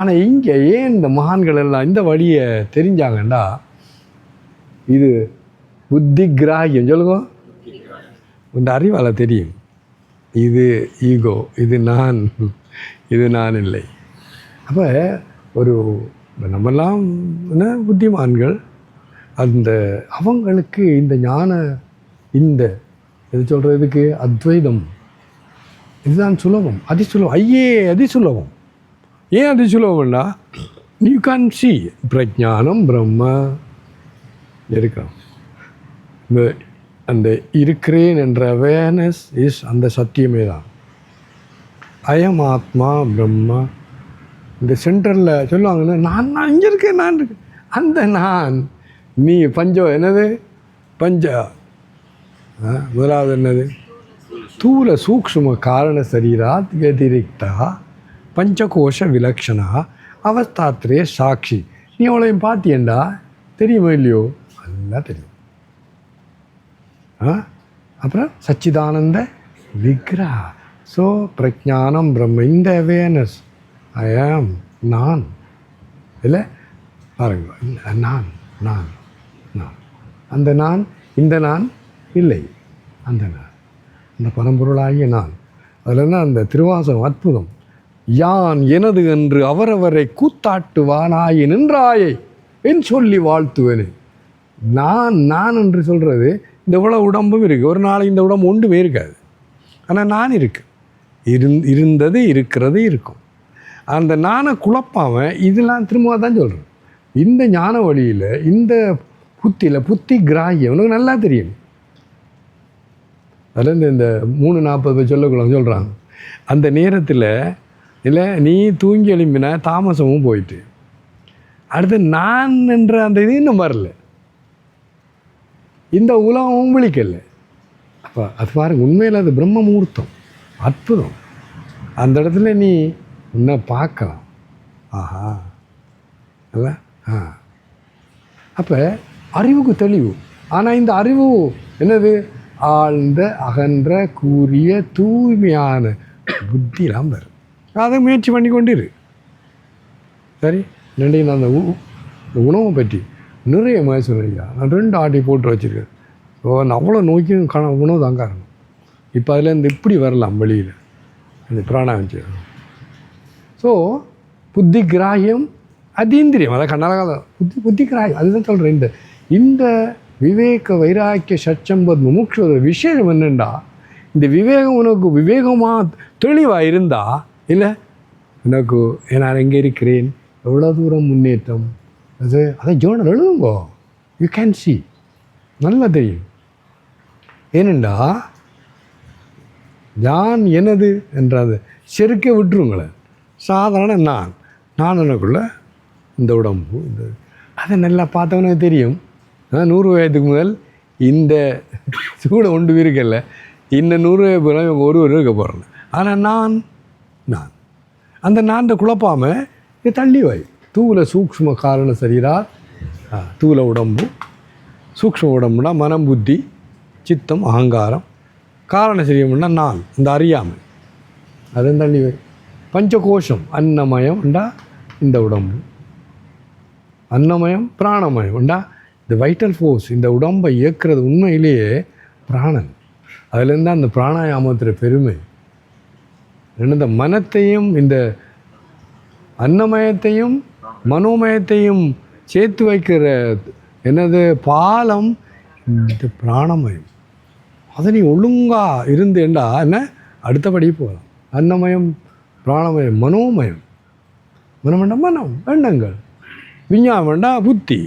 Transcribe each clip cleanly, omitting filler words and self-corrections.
ஆனால் இங்கே ஏன் இந்த மகான்கள் எல்லாம் இந்த வழியை தெரிஞ்சாங்கண்டா, இது புத்தி கிராகியம். சொல்லுங்க, இந்த அறிவால் தெரியும். இது ஈகோ, இது நான் இல்லை. அப்போ ஒரு நம்மெல்லாம் என்ன புத்திமான்கள், அந்த அவங்களுக்கு இந்த ஞான, இந்த எது சொல்கிறதுக்கு அத்வைதம் இதுதான் சுலபம், அதிசுலபம். அதிசுலபம். ஏன் அதிசுலபம்னா, யூ கேன் சி பிரஜானம் பிரம்ம இருக்கிறோம். இந்த அந்த இருக்கிறேன் என்ற அவேர்னஸ் இஸ் அந்த சத்தியமே தான். அயம் ஆத்மா பிரம்மா. இந்த சென்டரில் சொல்லுவாங்கன்னா, நான் இங்கே இருக்கேன், நான் இருக்கேன். அந்த நான் நீ என்னது முதலாவது என்னது, தூல சூக்ஷ்ம காரண சரீராத் வதிரிக்தா பஞ்சகோஷ விலக்ஷணா அவஸ்தாத்ரே சாட்சி. நீ அவ்வளோயும் பார்த்தியண்டா, தெரியுமா இல்லையோ? நல்லா தெரியும். அப்புறம் சச்சிதானந்த விக்ரா. ஸோ பிரஜானம் பிரம்ம, இந்த அவேர்னஸ் ஐயாம் நான் இல்லை பாருங்க, நான் நான் நான் அந்த நான், இந்த நான் இல்லை, அந்த நான், அந்த பரம்பொருளாகிய நான். அதில் தான் அந்த திருவாசகம் அற்புதம். யான் எனது என்று அவரவரை கூத்தாட்டுவானாய் நின்றாயே என் சொல்லி வாழ்த்துவேனே. நான் என்று சொல்கிறது, இந்த இவ்வளோ உடம்பும் இருக்குது. ஒரு நாளைக்கு இந்த உடம்பு ஒன்றுமே இருக்காது, ஆனால் நான் இருக்கு, இருந்தது இருக்கிறது இருக்கும். அந்த நானை குழப்பாமல் இதெல்லாம் திரும்ப தான் சொல்கிறேன். இந்த ஞான வழியில், இந்த புத்தியில், புத்தி கிராகியம் உனக்கு நல்லா தெரியும். அதில் இந்த 3:40 சொல்கிறாங்க. அந்த நேரத்தில் இல்லை நீ தூங்கி எழும்பின தாமசமும் போயிட்டு, அடுத்து நான் என்ற அந்த இது இன்னும் வரல, இந்த உலகமும் விழிக்கல. அப்போ அது பாருங்க, உண்மையில் அது பிரம்ம முகூர்த்தம், அற்புதம். அந்த இடத்துல நீ உன்னை பார்க்கலாம். ஆஹா அல்ல. அப்போ அறிவுக்கு தெளிவு. ஆனால் இந்த அறிவு என்னது, ஆழ்ந்த அகன்ற கூறிய தூய்மையான புத்திலாம் வரும். அதை முயற்சி பண்ணி கொண்டிரு. சரி, நன்றி. நான் அந்த உணவை பற்றி நிறைய முயற்சி சொல்லியா, நான் 2 ஆட்டி போட்டு வச்சுருக்கேன். நான் அவ்வளோ நோக்கியும் உணவு தான் காரணம். இப்போ அதில் இந்த இப்படி வரலாம் வெளியில், இந்த பிராணாயம் செய்யணும். ஸோ புத்தி கிராகியம் அதீந்திரியம், அதை கண்ணால புத்தி கிராகியம். அதுதான் சொல்கிறேன். இந்த விவேக வைராக்கிய சச்சம்பத் முமுட்சு விஷயம் என்னென்னா, இந்த விவேகம் உனக்கு விவேகமாக தெளிவாக இருந்தா இல்லை, எனக்கு நான் எங்கே இருக்கிறேன், எவ்வளோ தூரம் முன்னேற்றம், அதை ஜோனல் எழுதுங்கோ, யூ கேன் சி, நல்லா தெரியும். ஏனெண்டா யான் எனது என்றது செருக்க விட்டுருங்களே. சாதாரண நான் எனக்குள்ள இந்த உடம்பு, இந்த அதை நல்லா பார்த்தவனே தெரியும். 100 வயதுக்கு முதல் இந்த சூட ஒன்று இருக்கல, இந்த 100 வயது ஒரு இருக்க போகிறேன். ஆனால் நான் அந்த நான் குழப்பாமல் இது தள்ளி வை. தூல சூக்ஷ்ம காரண சரீரா, தூல உடம்பு, சூக்ஷ்ம உடம்புனா மனம் புத்தி சித்தம் அகங்காரம், காரண சரீரம்னா நான், இந்த அறியாமை, அதுவும் தள்ளி வை. பஞ்சகோஷம் அன்னமயம் உண்டா இந்த உடம்பு, அன்னமயம் பிராணமயம் உண்டா இந்த வைட்டல் ஃபோர்ஸ், இந்த உடம்பை இயக்கிறது உண்மையிலேயே பிராணன். அதுலேருந்து அந்த பிராணாயாமத்தில் பெருமை என்ன, இந்த மனத்தையும் இந்த அன்னமயத்தையும் மனோமயத்தையும் சேர்த்து வைக்கிற என்னது பாலம் இந்த பிராணமயம். அதை நீ ஒழுங்காக இருந்தேண்டா என்ன அடுத்தபடி போகலாம். அன்னமயம் பிராணமயம் மனோமயம், மனம் வேண்டாம் மனம் எண்ணங்கள், விஞ்ஞானம் வேண்டாம் புத்தி,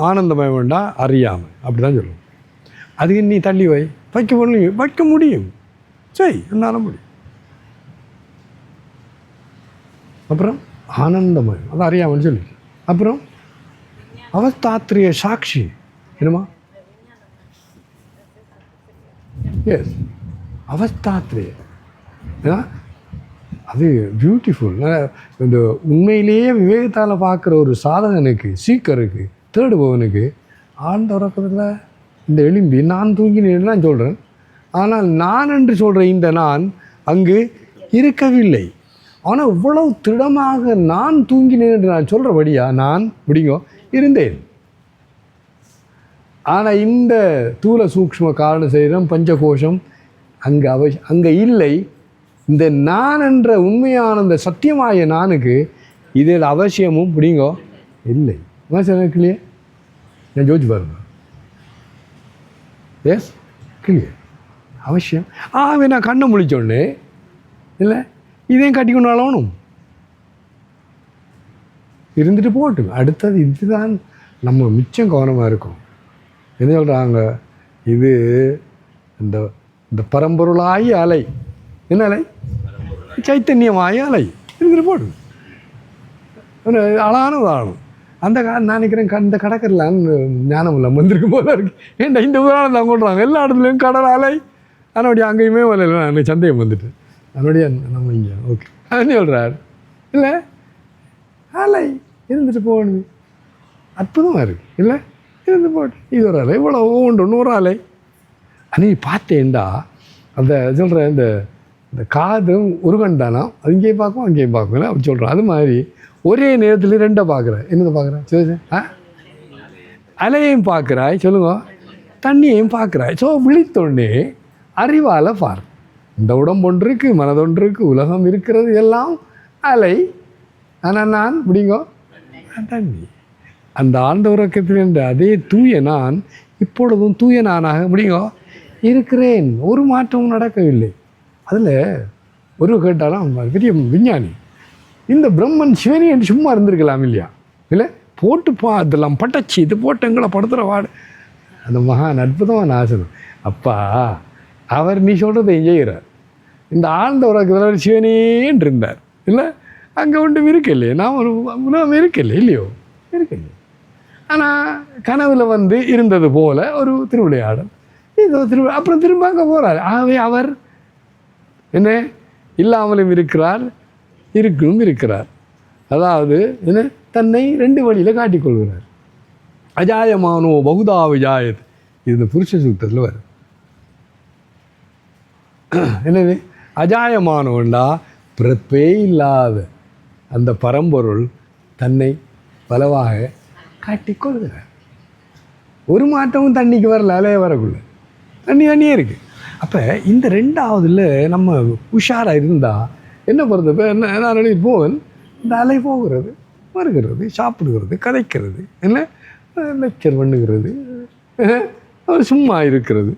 ஆனந்தமயம் வேண்டாம் அறியாமை, அப்படி தான் சொல்லுவோம். அதுக்கு நீ தள்ளி வைக்க முடியும், சரி என்னால் முடியும். அப்புறம் ஆனந்தமயம், அது அறியாமல் சொல்லி. அப்புறம் அவஸ்தாத்ரிய சாட்சி என்னமா, எஸ் அவஸ்தாத்ரிய, அது பியூட்டிஃபுல். இந்த உண்மையிலேயே விவேகத்தால் பார்க்குற ஒரு சாதகனுக்கு, சீக்கருக்கு, தேடுபவனுக்கு ஆழ்ந்த உறக்கத்தில் இந்த எலும்பி நான் தூங்கினேன்னு நான் சொல்கிறேன். ஆனால் நான் என்று சொல்கிற இந்த நான் அங்கு இருக்கவில்லை. ஆனால் இவ்வளவு திடமாக நான் தூங்கினேன் என்று நான் சொல்கிறபடியா நான் முடிங்கோ இருந்தேன். ஆனால் இந்த தூல சூக்ஷ்ம காரண சரீரம் பஞ்சகோஷம் அங்கே இல்லை. இந்த நான் என்ற உண்மையான இந்த சத்தியமாய நானுக்கு இதில் அவசியமும் பிடிங்கோ இல்லை. இல்லையே நான் ஜோதிச்சு பாருங்க. எஸ் கிளியர் அவசியம். ஆகவே நான் கண்ணை முழிச்சோடனே இல்லை இதையும் கட்டிக்கொண்டாலும் இருந்துட்டு போட்டு அடுத்தது இதுதான் நம்ம மிச்சம் கவனமாக இருக்கும். என்ன சொல்கிறாங்க, இது இந்த இந்த பரம்பொருளாய அலை, என்ன அலை, சைத்தன்யமாய அலை இருந்துட்டு போடு. அழகான உதாரணம். அந்த நான் நினைக்கிறேன் இந்த கடற்கரையில் ஞானம் இல்லாமல் வந்திருக்கும் போல இருக்கு. ஏன்டா இந்த உதாரணம் தான் கொள்றாங்க எல்லா இடத்துலையும் கடல் அலை. அதனுடைய அங்கேயுமே வரல, எனக்கு சந்தேகம் வந்துட்டு அதனுடைய நம்ம இங்கே ஓகே என்ன சொல்கிறார் இல்லை அலை இருந்துட்டு போகணும். அற்புதமாக இருக்குது இல்லை இருந்து போட்டு இது ஒரு அலை இவ்வளோ ஒன்று ஒரு அலை. அன்னைக்கு பார்த்தேன்டா அந்த சொல்கிற இந்த இந்த காதும் ஒரு கண்டானா அது இங்கேயும் பார்க்கும் அங்கேயும் பார்க்கும் இல்லை அப்படி சொல்கிறோம். அது மாதிரி ஒரே நேரத்தில் ரெண்டை பார்க்குறேன். என்னதை பார்க்குறேன் சரி அலையையும் பார்க்குறாய் சொல்லுங்க, தண்ணியையும் பார்க்குறாய். ஸோ விழித்தொன்னே அறிவால் பார். இந்த உடம்பு ஒன்று இருக்குது, மனதொன்று இருக்குது, உலகம் இருக்கிறது, எல்லாம் அலை. ஆனால் நான் முடிங்கோ தண்ணி. அந்த ஆழ்ந்த உறக்கத்தில் என்ற அதே தூய நான் இப்பொழுதும் தூய நானாக முடிங்கோ இருக்கிறேன். ஒரு மாற்றமும் நடக்கவில்லை. அதில் ஒரு கேட்டாலும் பெரிய விஞ்ஞானி இந்த பிரம்மன் சிவனி என்று சும்மா இருந்திருக்கலாம் இல்லையா, இல்லை போட்டு அதெல்லாம் பட்டச்சி இது போட்டு எங்களை படுத்துகிற வாடு. அந்த மகான் அற்புதமான ஆசனம். அப்பா அவர் நீ சொல்கிறத செய்கிறார். இந்த ஆழ்ந்த உறக்கத்தில் சிவனேன்னு இருந்தார் இல்லை, அங்கே ஒன்றும் இருக்கலையே, நான் ஒரு உலகம் இருக்கலை இல்லையோ இருக்கலையே. ஆனால் கனவில் இருந்தது போல் ஒரு திருவிளையாடல், இது அப்புறம் திரும்ப அங்கே போகிறார். ஆகவே அவர் என்ன இல்லாமலும் இருக்கிறார், இருக்கணும் இருக்கிறார். அதாவது என்ன தன்னை ரெண்டு வழியில் காட்டிக்கொள்கிறார். அஜாயமானோ பகுதா விஜாயத், இது இந்த புருஷ சூக்தத்தில் வரும். என்னது அஜாயமானோண்டா பிறப்பே இல்லாத அந்த பரம்பொருள் தன்னை பலவாக காட்டிக்கொள்கிறார். ஒரு மாற்றமும் தண்ணிக்கு வரல, அலைய வரக்குள்ள தண்ணியே இருக்குது. அப்போ இந்த ரெண்டாவதுல நம்ம உஷாராக இருந்தால் என்ன பொறுத்த இப்போ என்ன நான் எழுதி போவேன், இந்த அலை போகிறது வருகிறது, சாப்பிடுகிறது, கதைக்கிறது, என்ன லெக்சர் பண்ணுகிறது, சும்மா இருக்கிறது.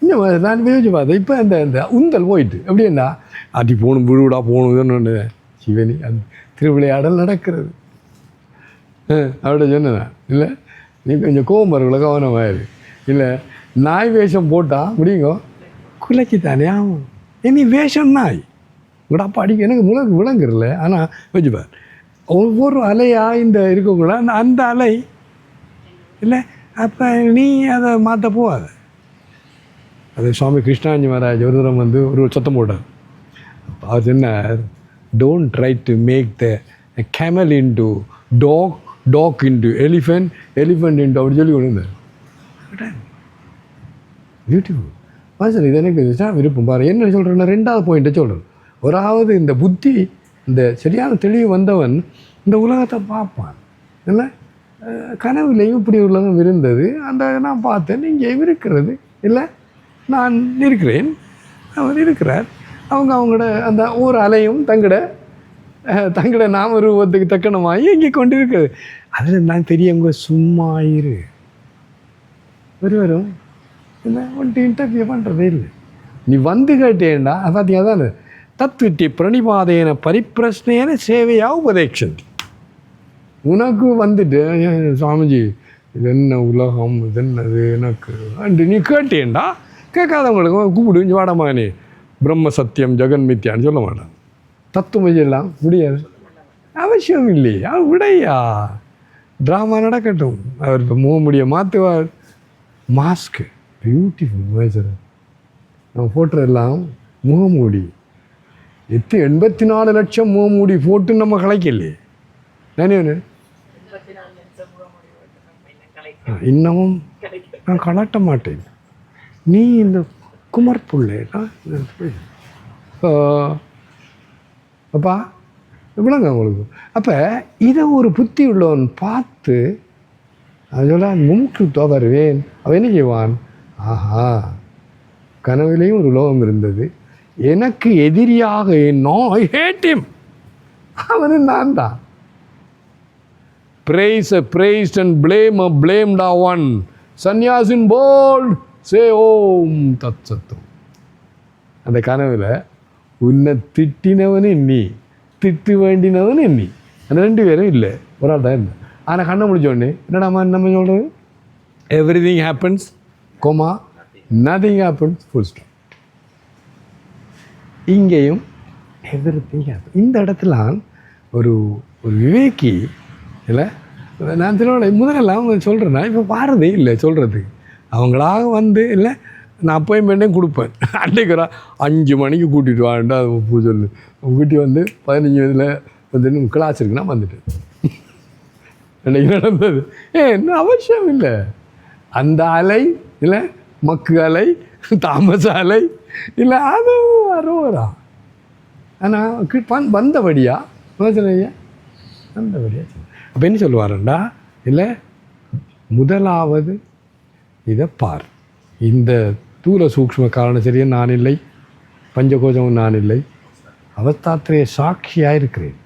இந்த மாதிரி நான் யோசிச்சு பார்த்தேன். இப்போ அந்த அந்த உந்தல் போயிட்டு அப்படின்னா அடி போகணும் விழுவிடா போகணுன்னு சிவனி அந்த திருவிளையாடல் நடக்கிறது. அப்படி சொன்னேன் இல்லை நீ கொஞ்சம் கோபமர்களை கவனமாயிரு. இல்லை நாய் வேஷம் போட்டால் முடியுங்க குலைக்கு தானே ஆகும். இனி வேஷம் நாய் உங்களோட அப்பா அடிக்க எனக்கு விளங்குறல. ஆனால் வச்சுப்பார் ஒவ்வொரு அலையாக இந்த இருக்கக்கூட அந்த அலை இல்லை. அப்போ நீ அதை மாற்ற போகாத. அது சுவாமி கிருஷ்ணாஞ்சி மகாராஜ் ஒரு தூரம் ஒரு சத்தம் போட்டார். அவர் சொன்னார், don't try to make the camel into dog, dog into elephant, elephant into அப்படி சொல்லி கொண்டு வந்தார். Beautiful sir. இது எனக்கு விருப்பம். பாரு என்ன சொல்கிறேன்னா ரெண்டாவது பாயிண்ட்டை சொல்கிறேன். ஒராவது இந்த புத்தி இந்த சரியான தெளிவு வந்தவன் இந்த உலகத்தை பார்ப்பான் இல்லை. கனவுலையும் இப்படி உலகம் இருந்தது, அந்த நான் பார்த்தேன், இங்கேயும் இருக்கிறது இல்லை, நான் இருக்கிறேன், அவர் இருக்கிறார். அவங்களோட அந்த ஒரு அலையும் தங்கட நாம ரூபத்துக்கு தக்கணமாகி இங்கே கொண்டு இருக்குது. அதில் நான் தெரியவங்க சும்மா இரு வரும் என்ன ஒன்ட்டு இன்டர்வியூ பண்ணுறதே இல்லை. நீ கேட்டேன்டா பார்த்தீங்க தானே தத்துவட்டி பிரணிபாதேன பரிப்பிரஷ்னேன சேவையாக உபதேட்சந்தி. உனக்கு சுவாமிஜி இது என்ன உலகம், இது என்னது எனக்கு அண்டு நீ கேட்டேன்டா. கேட்காதவங்களுக்கு கூப்பிடு வாடமானே பிரம்ம சத்தியம் ஜெகன் மித்யான்னு சொல்ல மாட்டான். தத்துவம் எல்லாம் முடியாது, அவசியம் இல்லையா, விடையா ட்ராமா நடக்கட்டும். அவர் இப்போ முகமுடிய மாற்றுவார். மாஸ்க்கு பியூட்டிஃபுல் மேஜர் நம்ம போட்டுறெல்லாம் முகமூடி 84 லட்சம் முகமூடி போட்டு நம்ம கலைக்கலையே. நானே இன்னமும் நான் கலாட்ட மாட்டேன். நீ இந்த குமர்ப்புள்ளேடா அப்பா விளங்க உங்களுக்கு. அப்போ இதை ஒரு புத்தி உள்ளவன் பார்த்து அதோட முன்கிருத்தோ வருவேன். அவன் என்ன செய்வான்? ஆஹா, கனவிலையும் ஒரு உலகம் இருந்தது, எனக்கு எதிரியாக என்னோ ஐ ஹேட் ஹிம், அவனு நான் தான். praise a praised and blame a blamed one. Sannyas in bold say om tat satum. அந்த கனவில் உன்னை திட்டினவனு நீ, திட்டு வேண்டினவனு நீ, அந்த 2 பேரும் இல்லை, ஒரு ஆள் தான் இருந்தேன். ஆனால் கண்ணை முடிச்சோடனே என்னடா நம்ம சொல்கிறது, everything happens coma nothing happens full stop. இங்கேயும் எவ்ரிதிங் ஹேப்பன். இந்த இடத்துல ஒரு ஒரு விவேகி இல்லை, நான் திருவிழா முதலெல்லாம் சொல்கிறேன்னா இப்போ வாரதே இல்லை சொல்கிறதுக்கு. அவங்களாக வந்து இல்லை, நான் அப்பாயின்மெண்ட்டே கொடுப்பேன். அன்றைக்கு 5 மணிக்கு கூட்டிகிட்டு வாண்டா பூ சொல்லு, கூட்டி வந்து 15 வயதில் வந்து கிளாஸ் இருக்குன்னா வந்துட்டேன். அன்றைக்கி நடந்தது என்ன அவசியம் இல்லை. அந்த அலை இல்லை, மக்கு அலை, தாமச அலை இல்லை, அது அரோரா. ஆனால் வந்தபடியா யோசனையா வந்தபடியா. அப்போ என்ன சொல்லுவாருண்டா, இல்லை முதலாவது இதை பார், இந்த தூல சூக்ஷ்ம காரணம் சரியா நான் இல்லை, பஞ்சகோஜமும் நான் இல்லை, அவஸ்தாத்திரைய சாட்சியாக இருக்கிறேன்.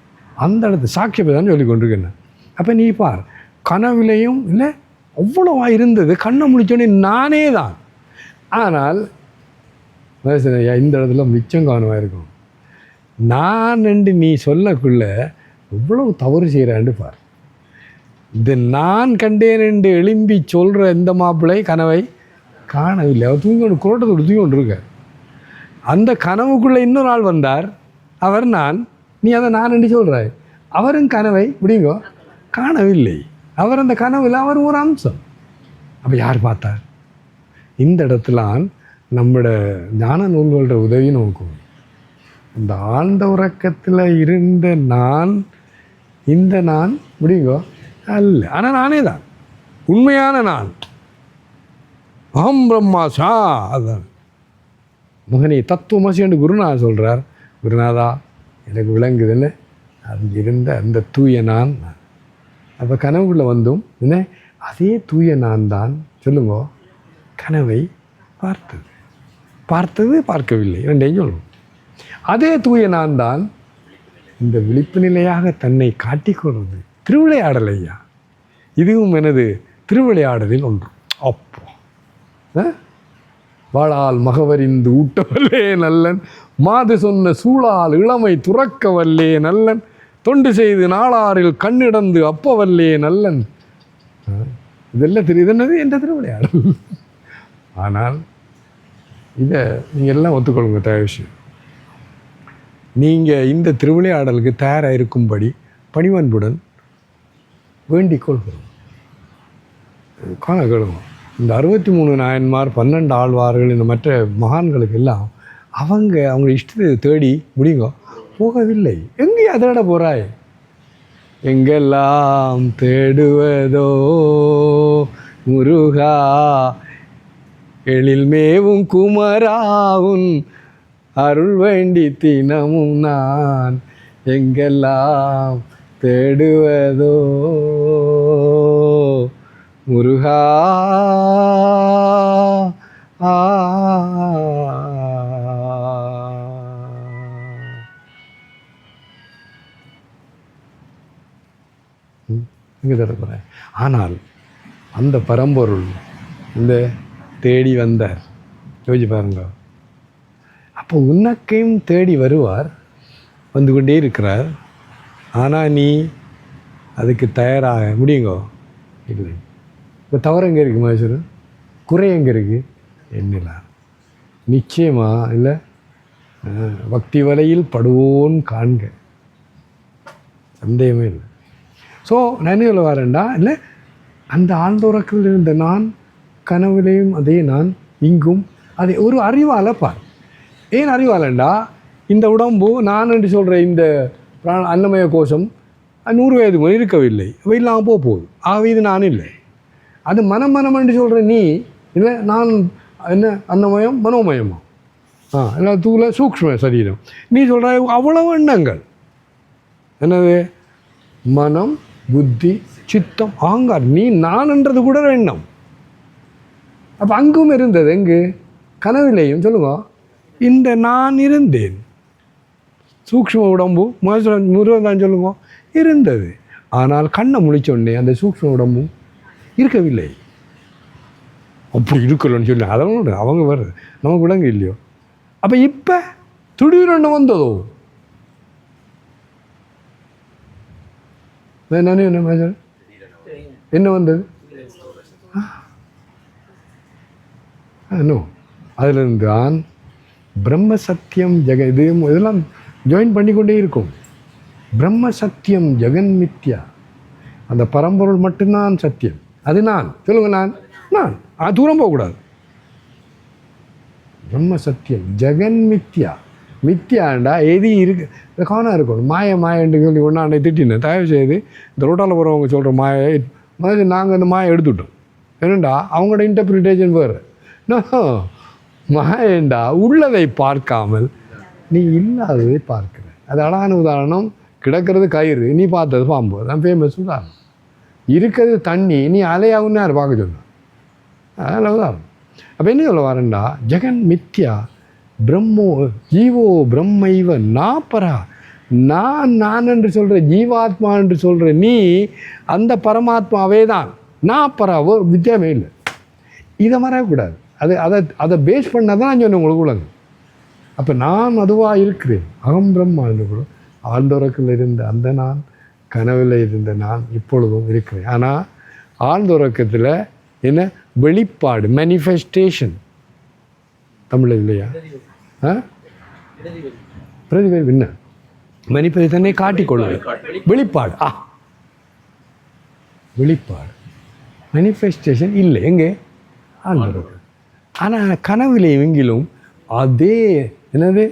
அந்த இடத்து சாட்சியை தான் சொல்லி கொண்டிருக்கேன். அப்போ நீ பார், கனவிலையும் இல்லை அவ்வளவா இருந்தது, கண்ணை முடிச்சோடனே நானே தான். ஆனால் இந்த இடத்துல மிச்சம் கவனமாக இருக்கும். நான் என்று நீ சொல்லக்குள்ள எவ்வளவு தவறு செய்கிறான்னு பார். இது நான் கண்டேன் என்று எழும்பி சொல்கிற இந்த மாப்பிள்ளை கனவை காணவில்லை, அவர் தூங்கி கொண்டு குரோட்டத்தோடு தூங்கி கொண்டு இருக்க. அந்த கனவுக்குள்ளே இன்னொரு ஆள் வந்தார், அவர் நான், நீ அதை நான் என்று சொல்கிறாய். அவரும் கனவை முடியுங்கோ காணவில்லை, அவர் அந்த கனவில் அவர் ஒரு அம்சம். அப்போ யார் பார்த்தார்? இந்த இடத்துல நம்மளோட ஞான நூல்களோட உதவி நோக்கும். இந்த ஆழ்ந்த உறக்கத்தில் இருந்த நான், இந்த நான் முடியுங்கோ அல்ல, ஆனால் நானே தான் உண்மையான நான். அகம் பிரம்மாசா, அதுதான் மகனே தத்துவமசி என்று குருநாதர் சொல்கிறார். குருநாதா எனக்கு விளங்குதுன்னு அது இருந்த அந்த தூய நான். அப்போ கனவுக்குள்ளே வந்தும் என்ன அதே தூய நான் தான் சொல்லுங்க, கனவை பார்த்தது பார்க்கவில்லை, 2ஐயும் சொல்லுவோம். அதே தூய நான் தான் இந்த விழிப்பு நிலையாக தன்னை காட்டிக்கொள்வது. திருவிளையாடல் ஐயா, இதுவும் எனது திருவிளையாடலில் ஒன்று. அப்போ வாழால் மகவரிந்து ஊட்டவல்லே நல்லன், மாது சொன்ன சூழால் இளமை துறக்கவல்லே நல்லன், தொண்டு செய்து நாளாரில் கண்ணிடந்து அப்பவல்லே நல்லன். இதெல்லாம் இதென்னது என்ற திருவிளையாடல். ஆனால் இதை நீங்கள் எல்லாம் ஒத்துக்கொள்ளுங்க. தயவு விஷயம், நீங்கள் இந்த திருவிளையாடலுக்கு தயாராக இருக்கும்படி பணிவன்புடன் வேண்டிக் கொள்கிறோம். காண கேளுங்க, இந்த 63 நாயன்மார், 12 ஆழ்வார்கள், இந்த மற்ற மகான்களுக்கு எல்லாம் அவங்க இஷ்டத்தை தேடி முடியுங்க போகவில்லை. எங்கேயும் அதோட போகிறாய், எங்கெல்லாம் தேடுவதோ முருகா, எழில் மேவும் குமராவும் அருள் வேண்டி தினமும் நான், எங்கெல்லாம் தேடுவதோ முருகா. இங்கே தரப்போகிறேன். ஆனால் அந்த பரம்பொருள் இந்த தேடி வந்தார், யோசிச்சு பாருங்க. அப்போ உனக்கையும் தேடி வருவார், வந்து கொண்டே இருக்கிறார். ஆனால் நீ அதுக்கு தயாராக முடியுங்கோ இல்லை. இப்போ தவறு எங்கே இருக்குது மகேஸ்வரன், குறை எங்கே இருக்குது? என்னலாம் நிச்சயமாக இல்லை, பக்தி வலையில் படுவோன் காண்க, சந்தேகமே இல்லை. ஸோ நான் என்ன வரேன்டா இல்லை, அந்த ஆழ்ந்த உறக்கத்தில் இருந்த நான், கனவுலையும் அதே நான், இங்கும் அதை ஒரு அறிவால் பார். ஏன் அறிவாலண்டா, இந்த உடம்பு நான் என்று சொல்கிற இந்த அன்னமய கோஷம் 100 வயது முறை இருக்கவில்லை, இல்லாமல் போகுது. ஆகவே இது நான் இல்லை. அது மனம் என்று சொல்கிற நீ இல்லை, நான் என்ன அன்னமயம் மனோமயமா, எல்லாம் தூள சூக்ஷ்ம சரீரம். நீ சொல்கிற அவ்வளவு எண்ணங்கள், என்னது? மனம், புத்தி, சித்தம், அகங்காரம். நீ நான்ன்றது கூட ஒரு எண்ணம். அப்போ அங்கும் இருந்தது. எங்கு? கனவிலையும் சொல்லுங்க. இந்த நான் இருந்தேன். சூக்ஷ்ம உடம்பு முருகன் சொல்லுங்க இருந்தது. ஆனால் கண்ணை முழிச்சோடனே அந்த சூக்ஷ்ம உடம்பும் இருக்கவில்லை. அப்படி இருக்கலன்னு சொல்லி அதோட அவங்க வருது, நமக்கு விளங்க இல்லையோ. அப்போ இப்போ திடீரென்று வந்ததோ என்ன வந்தது? அதிலிருந்து தான் பிரம்ம சத்தியம் இது இதெல்லாம் ஜாயின் பண்ணிக்கொண்டே இருக்கும். பிரம்ம சத்தியம் ஜெகன் மித்யா. அந்த பரம்பொருள் மட்டும்தான் சத்தியம். அது நான் சொல்லுங்க. நான் தூரம் போகக்கூடாது. பிரம்ம சத்தியம் ஜெகன் மித்யா. மித்யாண்டா எது இருக்கு கவனம் இருக்கணும். மாயன்னு சொல்லி ஒன்றா அன்னை திட்டினேன். தயவு செய்து இந்த ரோட்டால் போகிறவங்க சொல்கிற மாயை நாங்கள் அந்த மாயை எடுத்துட்டோம். என்னண்டா அவங்களோட இன்டர்பிரிட்டேஷன் வேறு. மாயண்டா உள்ளதை பார்க்காமல் நீ இல்லாததை பார்க்குற. அது அழகான உதாரணம். கிடக்கிறது கயிறு, நீ பார்த்தது பாம்பு. அதான் ஃபேமஸ் உதாரணம். இருக்கிறது தண்ணி, நீ அலையாகுன்னு யார் பார்க்க சொன்ன? அதில் உதாரணம். அப்போ என்ன சொல்ல வரேன்டா? ஜெகன் மித்யா பிரம்மோ ஜீவோ பிரம்மைவ நாப்பரா. நான் என்று சொல்கிற ஜீவாத்மா என்று சொல்கிற நீ அந்த பரமாத்மாவே தான். நாப்பரா வித்தியாசமே இல்லை. இதை மறக்கக்கூடாது. அதை பேஸ் பண்ணால் தான் நான் சொன்னேன் உங்களுக்கு உலக. அப்போ நான் அதுவாக இருக்கிறேன். அகம் பிரம்மா என்று கூட ஆழ்ந்துறக்கில் இருந்த அந்த நான், கனவில் இருந்த நான் இப்பொழுதும் இருக்கிறேன். ஆனால் ஆழ்ந்துறக்கத்தில் என்ன வெளிப்பாடு, மேனிஃபெஸ்டேஷன் தமிழ் இல்லையா? பிரதிபலிப்பு என்ன? மனிதனை தன்னை காட்டிக்கொள்வது வெளிப்பாடு. வெளிப்பாடு மேனிஃபெஸ்டேஷன் இல்லை எங்கே? ஆழ்ந்துறக்கம். ஆனால் கனவிலே எங்கிலும் அதே என்னது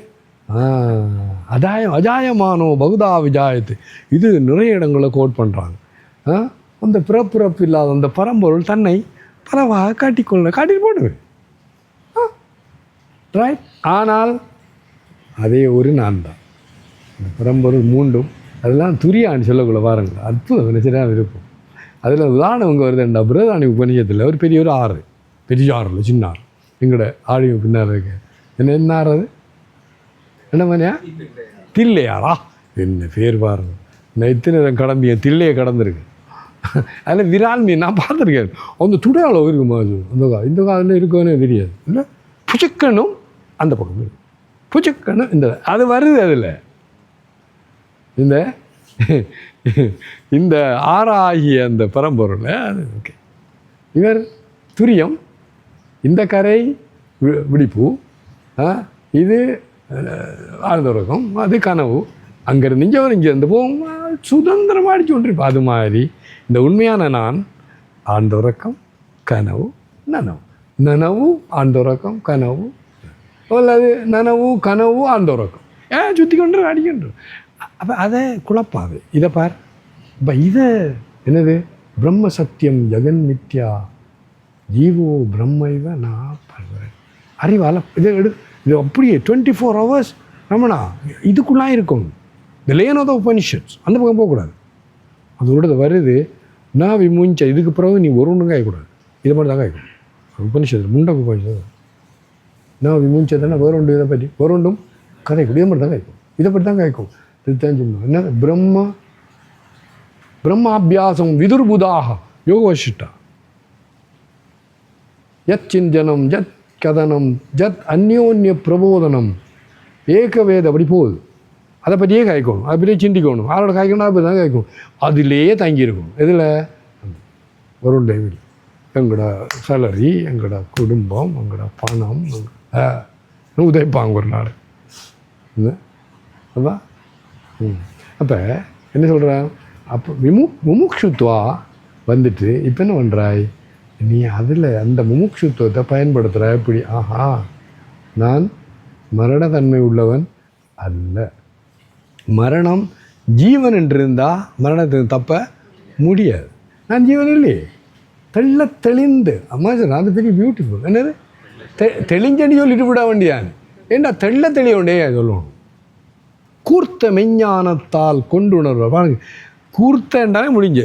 அஜாயமானோ பகுதா விஜாயத்து. இது நிறைய இடங்களில் கோட் பண்ணுறாங்க. அந்த பிறப்பு இல்லாத அந்த பரம்பொருள் தன்னை பரவாக காட்டிட்டு போடுவேன். ரைட். ஆனால் அதே ஒரு நான் தான். இந்த பரம்பொருள் மூண்டும் அதெல்லாம் துரியான்னு சொல்லக்குள்ள பாருங்கள். அற்புதம் நினைச்சதாக இருக்கும். அதில் உதாரணம் இங்கே வருதுண்டா. பிரதானி உபநிஷத்தில் ஒரு பெரிய ஒரு ஆறு, பெரிய ஆறு சின்ன ஆறு எங்களோட ஆழிவு பின்னால் இருக்கு. என்ன ஆறு அது? என்ன பண்ணியா? தில்லையாரா? என்ன பேர் பாருங்க. நான் இத்தனை கடந்து என் தில்லையை கடந்திருக்கு. அதில் விரால் மீன் நான் பார்த்துருக்கேன். அந்த துடையாளோ இருக்குமா? அது இந்த காலத்தில் இருக்குன்னு தெரியாது. இல்லை புச்சுக்கணும் அந்த பக்கம் இருக்கு. புச்சுக்கணும் இந்த அது வருது. அதில் இந்த ஆறாகிய அந்த பரம்பொருள் அது ஓகே. இவர் துரியம், இந்த கரை விழிப்பு, இது ஆழ்ந்துறக்கம், அது கனவு. அங்கேருந்து இங்கேருந்து போகும் சுதந்திரமாக அடிச்சு கொண்டிருப்போம். அது மாதிரி இந்த உண்மையான நான் ஆழ்ந்துறக்கம், கனவு, நனவு, நனவு ஆழ்ந்துறக்கம், கனவு, அல்லது நனவு கனவு ஆழ்ந்துறக்கம் சுற்றி கொண்டு அடிக்கின்ற. அப்போ அதை குழப்பாது. இதை பார். இப்போ இதை என்னது? பிரம்ம சத்தியம் ஜெகன் மித்யா ஜீவோ பிரம்மைவ நான் பண்றேன். அறிவால் இதை இது அப்படியே 24 hours ரமணா இதுக்குள்ளாக இருக்கும். இந்த லேன் ஆஃப் த உபனிஷத்ஸ் அந்த பக்கம் போகக்கூடாது. அதோட வருது நான் விமுஞ்ச. இதுக்கு பிறகு நீ ஒரு ஒன்றும் காயக்கூடாது. இதை மட்டும் தான் காய்க்கும் உபனிஷத்து. முண்டக்கு உபனிஷத்து நான் விமுஞ்சதுன்னா வேற ஒன்று. இதை பற்றி வேற ஒன்றும் கதைக்கும். இதை மட்டும் தான் காய்க்கும். இதை பற்றி தான் காய்க்கும். இதுதான் சொல்லணும். என்ன? பிரம்மாபியாசம் விதுர்புதாக யோக வசிஷ்டா யத் சிஞ்சனம் ஜத் கதனம் ஜத் அந்யோன்ய பிரபோதனம் ஏகவேத. அப்படி போகுது. அதை பற்றியே காய்க்கணும். அதை பற்றியே சிந்திக்கணும். யாரோட காய்க்கணும் அப்படி தான் காய்க்கும். அதிலேயே தங்கியிருக்கும். இதில் ஒரு டைவில் எங்களோட சேலரி, எங்களோட குடும்பம், எங்களோட பணம் உதைப்பாங்க ஒரு நாள். அதான். அப்போ என்ன சொல்கிறேன்? அப்போ முமுட்சுத்துவா வந்துட்டு இப்போ என்ன பண்ணுறாய் நீ? அதில் அந்த முமுட்சுத்துவத்தை பயன்படுத்துகிற. எப்படி? ஆஹா, நான் மரணத்தன்மை உள்ளவன் அல்ல. மரணம் ஜீவன் என்று இருந்தால் மரணத்துக்கு தப்ப முடியாது. நான் ஜீவன் இல்லையே. தெளிந்து அம்மா சார் அது பெரிய பியூட்டிஃபுல். என்னது தெளிஞ்சன்னு சொல்லிட்டு விட வேண்டியான்னு. ஏண்டா தெளிய வேண்டிய சொல்லணும். கூர்த்த மெஞ்ஞானத்தால் கொண்டுணர்வார். பாருங்க, கூர்த்தண்டாலே முடிஞ்சு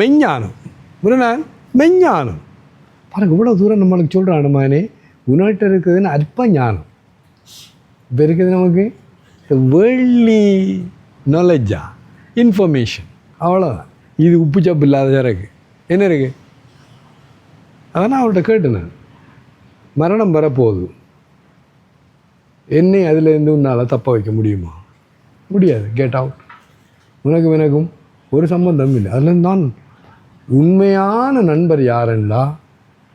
மெஞ்ஞானம் முரணான் மெஞ்ஞானம். பாருங்க இவ்வளோ தூரம் நம்மளுக்கு சொல்கிறான் அனுமானே. உன்னிட்ட இருக்குதுன்னு அற்ப ஞானம். இப்போ இருக்குது நமக்கு வேர்ல்ட்லி நாலேஜா இன்ஃபர்மேஷன், அவ்வளோதான். இது உப்பு சப்பு இல்லாத இருக்கு என்ன இருக்குது. அதான் அவர்கிட்ட கேட்டேன் நான், மரணம் வரப்போகுது, என்னை அதிலேருந்து உன்னால் தப்ப வைக்க முடியுமா? முடியாது. Get out. உனக்கும் எனக்கும் ஒரு சம்பந்தம் இல்லை. அதுலேருந்து தான் உண்மையான நண்பர் யாரென்னா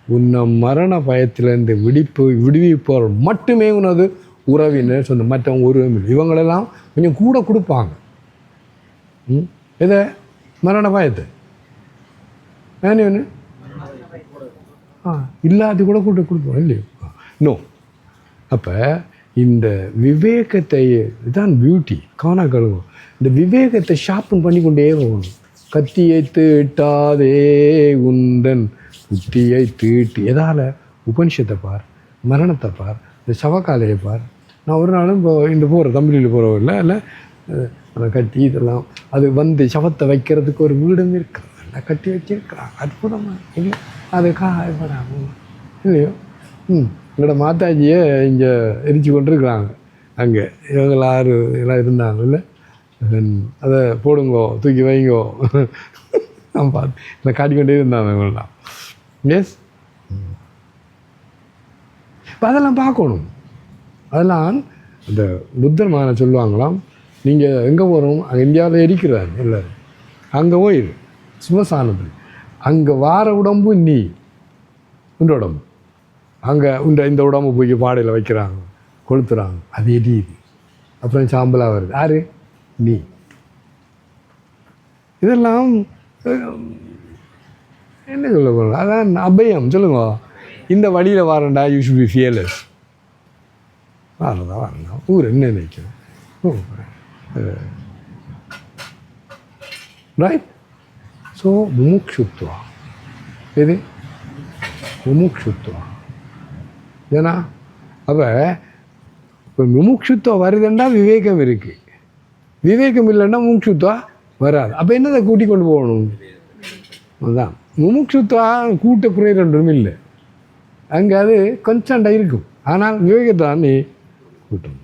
உன்னை மரண பயத்திலேருந்து விடுவிப்பவர் மட்டுமே உனது உறவினர் சொன்ன, மற்றவங்க உறவும் இல்லை. இவங்களெல்லாம் கொஞ்சம் கூட கொடுப்பாங்க. எதை? மரண பயத்தை. ஒன்று இல்லாது கூட கூட்ட கொடுப்போம் இல்லையோ? நோ. அப்போ இந்த விவேகத்தை தான் பியூட்டி காணா கழுவும். இந்த விவேகத்தை ஷார்ப்பன் பண்ணி கொண்டே போகணும். கத்தியை தீட்டாதே உந்தன் புத்தியை தீட்டு. எதால்? உபனிஷத்தை பார், மரணத்தை பார், இந்த சவக்காலையை பார். நான் ஒரு நாளும் இப்போ இந்த போகிற தமிழில் போகிறோம் இல்லை அந்த கட்டி இதெல்லாம் அது வந்து சவத்தை வைக்கிறதுக்கு ஒரு வீடும் இருக்கிறது, எல்லாம் கட்டி வச்சிருக்கிறாங்க. அற்புதமாக இல்லை? அது காயப்படாமல் இல்லையோ? எங்களோட மாதாஜியை இங்கே எரிச்சு கொண்டிருக்கிறாங்க. அங்கே இவங்க 6 எல்லாம் இருந்தாங்க இல்லை? அதை போடுங்கோ, தூக்கி வைங்கோ நான் பார்த்து இல்லை காட்டிக்கொண்டே இருந்தாங்க இவங்களாம். எஸ், இப்போ அதெல்லாம் பார்க்கணும். அதெல்லாம் இந்த புத்தர் மான சொல்லுவாங்களாம், நீங்கள் எங்கே போகிறோம், அங்கே இந்தியாவில் எரிக்கிறாரு எல்லோரும், அங்கே போயிரு சுமசானது, அங்கே வார உடம்பு நீ உண்ட உடம்பு, அங்கே இந்த உடம்பு போய் பாடையில் வைக்கிறாங்க, கொளுத்துறாங்க, அது எரியுது, அப்புறம் சாம்பலாக வருது. யாரு? நீ. இதெல்லாம் என்ன சொல்ல போகிறோம்? அதான் அபயம். சொல்லுங்க, இந்த வழியில் வரண்டா, யூ ஷுட் பி ஃபியர்லெஸ். வரணும் ஊர் என்ன நினைக்கிறேன். ரைட். ஸோ முமுக்ஷுத்வா, எது முமுக்ஷுத்வா? ஏன்னா அப்போ இப்போ முமுக்ஷுத்வா வருதுன்னா விவேகம் இருக்குது, விவேகம் இல்லைன்னா முமுக்ஷுத்வா வராது. அப்போ என்னதை கூட்டி கொண்டு போகணும்? அதுதான் முமுக்ஷுத்வா கூட்ட பிரேரண்டும் இல்லை, அங்கே அது கொஞ்சம் இருக்கும். ஆனால் விவேகத்தான் நீ கூட்டம்.